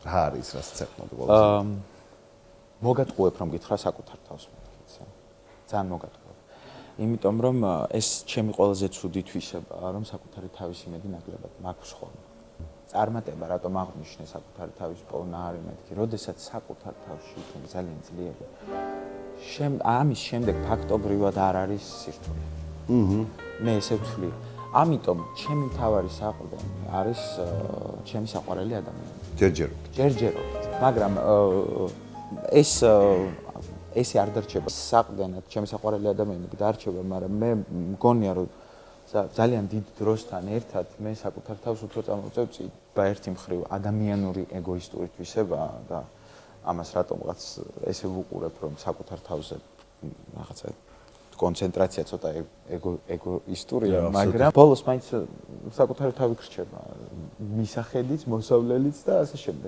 რა არის რაც წერტმოდი ბოლოს? მოგატყუებ რომ გითხრა საკუთარ თავს მეთქიც. ძალიან მოგატყუებ. იმიტომ რომ ეს ჩემი ყველაზე ცუდი თვისებაა, რომ საკუთარი თავის იმედი ნაკლებად მაქვს ხოლმე. წარმატება რატომ აღნიშნე საკუთარი თავის პოვნა არის მეთქი, როდესაც საკუთარ თავში იქნება ძალიან ძლიერი. ამის შემდეგ ფაქტობრივად არ არის სირთულე. მე ესე ვთვლი. ამიტომ ჩემი მთავარი საყრდენი არის ჩემი საყვარელი ადამიანი. ჯერჯერობით. მაგრამ ესე არ დარჩება საყრდენად, ჩემი საყვარელი ადამიანები დარჩება, მაგრამ მე მგონია რომ ძალიან დიდ დროსთან ერთად მე საკუთარ თავს უფრო წამოვწევ წინა ერთი მხრივ ადამიანური ეგოისტური თვისებაა და ამას რატომღაც ესე ვუყურებ რომ საკუთარ თავზე რაღაცა კონცენტრაცია ცოტა ეგოისტურია, მაგრამ ბოლოს მაინც საკუთარი თავი გრჩება, მისახედიც, მოსავლელიც და ასე შემდეგ.